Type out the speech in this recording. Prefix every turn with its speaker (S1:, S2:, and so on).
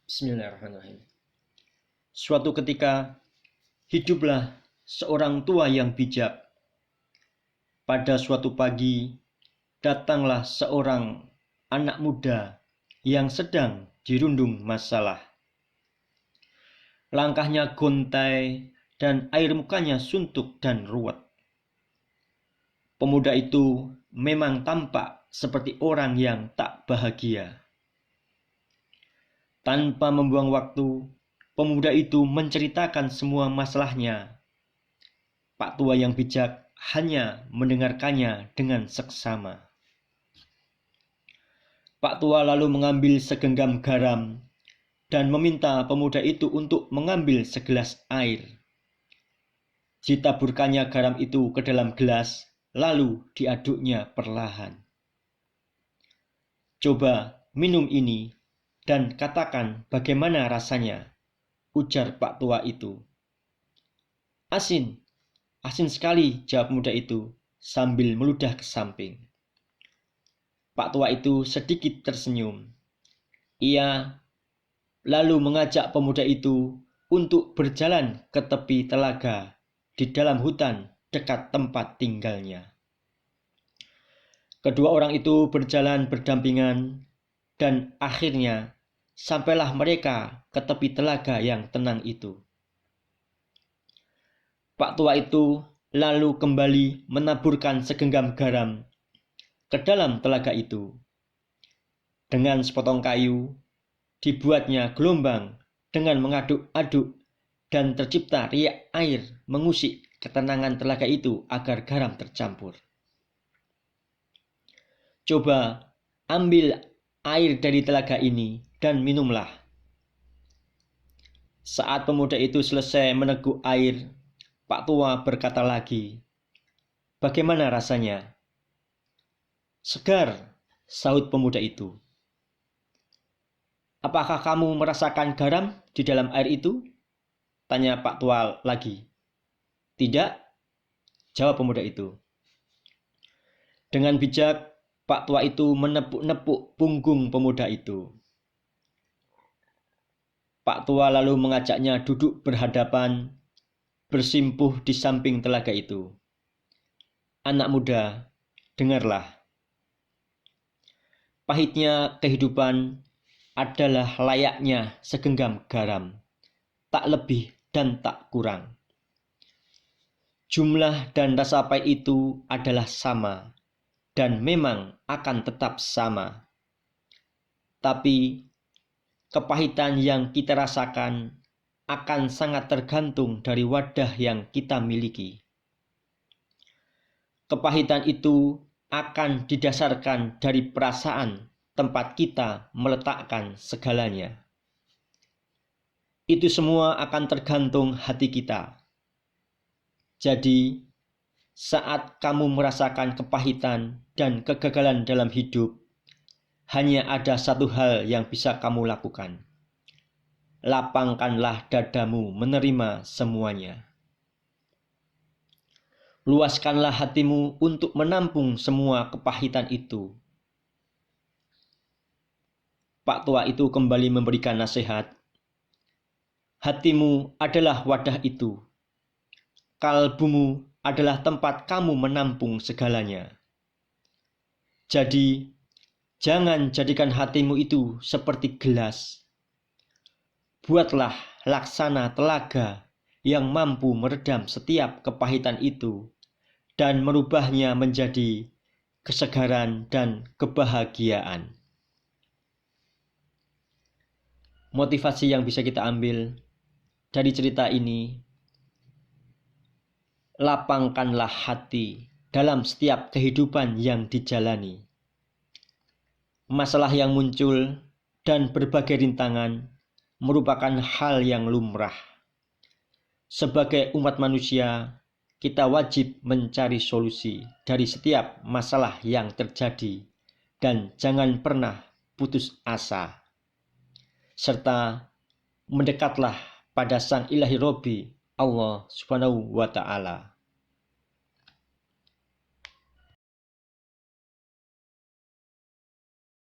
S1: Bismillahirrahmanirrahim. Suatu ketika, hiduplah seorang tua yang bijak. Pada suatu pagi, datanglah seorang anak muda yang sedang dirundung masalah. Langkahnya gontai dan air mukanya suntuk dan ruwet. Pemuda itu memang tampak seperti orang yang tak bahagia. Tanpa membuang waktu, pemuda itu menceritakan semua masalahnya. Pak tua yang bijak hanya mendengarkannya dengan seksama. Pak tua lalu mengambil segenggam garam dan meminta pemuda itu untuk mengambil segelas air. Ditaburkannya garam itu ke dalam gelas, lalu diaduknya perlahan. "Coba minum ini dan katakan bagaimana rasanya," ujar Pak tua itu. "Asin, asin sekali," jawab pemuda itu sambil meludah ke samping. Pak tua itu sedikit tersenyum. Ia lalu mengajak pemuda itu untuk berjalan ke tepi telaga di dalam hutan dekat tempat tinggalnya. Kedua orang itu berjalan berdampingan dan akhirnya sampailah mereka ke tepi telaga yang tenang itu. Pak tua itu lalu kembali menaburkan segenggam garam ke dalam telaga itu. Dengan sepotong kayu, dibuatnya gelombang dengan mengaduk-aduk dan tercipta riak air mengusik ketenangan telaga itu agar garam tercampur. "Coba ambil air dari telaga ini dan minumlah." Saat pemuda itu selesai meneguk air, Pak tua berkata lagi, "Bagaimana rasanya?" "Segar," sahut pemuda itu. "Apakah kamu merasakan garam di dalam air itu?" tanya Pak tua lagi. "Tidak," jawab pemuda itu. Dengan bijak, Pak tua itu menepuk-nepuk punggung pemuda itu. Pak tua lalu mengajaknya duduk berhadapan, bersimpuh di samping telaga itu. "Anak muda, dengarlah. Pahitnya kehidupan adalah layaknya segenggam garam, tak lebih dan tak kurang. Jumlah dan rasa pahit itu adalah sama, dan memang akan tetap sama. Tapi kepahitan yang kita rasakan akan sangat tergantung dari wadah yang kita miliki. Kepahitan itu akan didasarkan dari perasaan tempat kita meletakkan segalanya. Itu semua akan tergantung hati kita. Jadi, saat kamu merasakan kepahitan dan kegagalan dalam hidup, hanya ada satu hal yang bisa kamu lakukan. Lapangkanlah dadamu menerima semuanya. Luaskanlah hatimu untuk menampung semua kepahitan itu." Pak tua itu kembali memberikan nasihat. "Hatimu adalah wadah itu. Kalbumu adalah tempat kamu menampung segalanya. Jadi, jangan jadikan hatimu itu seperti gelas. Buatlah laksana telaga yang mampu meredam setiap kepahitan itu dan merubahnya menjadi kesegaran dan kebahagiaan." Motivasi yang bisa kita ambil dari cerita ini, lapangkanlah hati dalam setiap kehidupan yang dijalani. Masalah yang muncul dan berbagai rintangan merupakan hal yang lumrah. Sebagai umat manusia, kita wajib mencari solusi dari setiap masalah yang terjadi dan jangan pernah putus asa. Serta mendekatlah pada Sang Ilahi Robbi Allah Subhanahu wa Ta'ala.